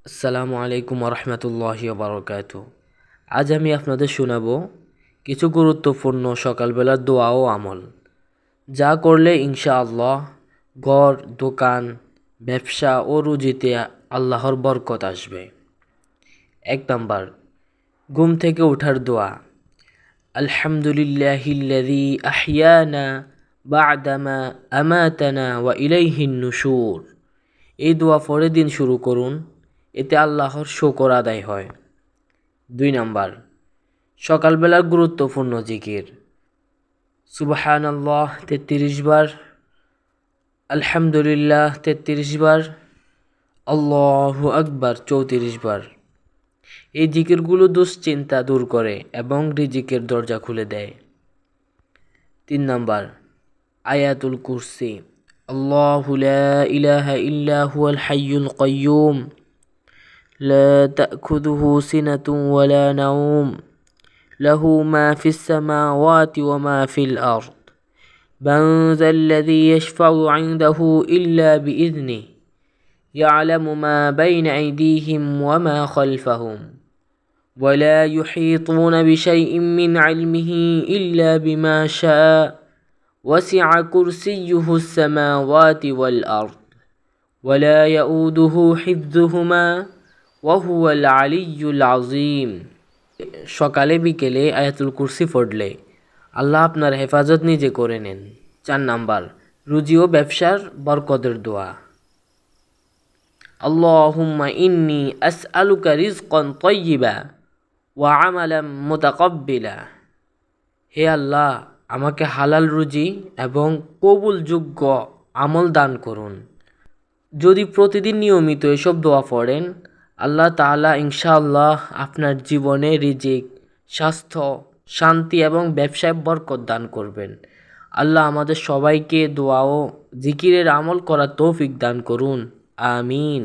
আসসালামু আলাইকুম রহমতুল্লাহি বারকাতু। আজ আমি আপনাদের শোনাব কিছু গুরুত্বপূর্ণ সকালবেলার দোয়া ও আমল, যা করলে ইনশাআল্লাহ ঘর, দোকান, ব্যবসা ও রুজিতে আল্লাহর বরকত আসবে। ১ নাম্বার, ঘুম থেকে ওঠার দোয়া। আলহামদুলিল্লাহিল্লাযী আহইয়ানা বা'দামা আমাতানা ওয়া ইলাইহিন নুশুর। এই দোয়া পরে দিন শুরু করুন, এতে আল্লাহর শুকর আদায় হয়। ২ নাম্বার, সকালবেলার গুরুত্বপূর্ণ জিকির। সুবহানাল্লাহ ৩৩ বার, আলহামদুলিল্লাহ ৩৩ বার, আল্লাহু আকবার ৩৪ বার। এই জিকিরগুলো দুশ্চিন্তা দূর করে এবং রিজিকের দরজা খুলে দেয়। ৩ নাম্বার, আয়াতুল কুরসি। আল্লাহু লা ইলাহা ইল্লা হুয়াল হাইয়ুল কাইয়্যুম لا تأخذه سنة ولا نوم له ما في السماوات وما في الأرض من ذا الذي يشفع عنده إلا بإذنه يعلم ما بين أيديهم وما خلفهم ولا يحيطون بشيء من علمه إلا بما شاء وسع كرسيه السماوات والأرض ولا يؤوده حفظهما ওয়াহুয়াল আলিয়্যুল আযীম। সকালে বিকেলে আয়াতুল কুরসি পড়লে আল্লাহ আপনার হেফাজত নিজে করে নেন। ৪ নাম্বার, রুজি ও ব্যবসার বরকতের দোয়া। আল্লাহুম্মা ইন্নী আসআলুকা রিজকান তাইয়্যিবা ওয়া আমালান মুতাকাব্বিলা। হে আল্লাহ, আমাকে হালাল রুজি এবং কবুলযোগ্য আমল দান করুন। যদি প্রতিদিন নিয়মিত এসব দোয়া পড়েন, আল্লাহ তাআলা ইনশাআল্লাহ আপনার জীবনে রিজিক, স্বাস্থ্য, শান্তি এবং ব্যবসায় বরকত দান করবেন। আল্লাহ আমাদের সবাইকে দোয়া ও জিকিরের আমল করার তৌফিক দান করুন। আমিন।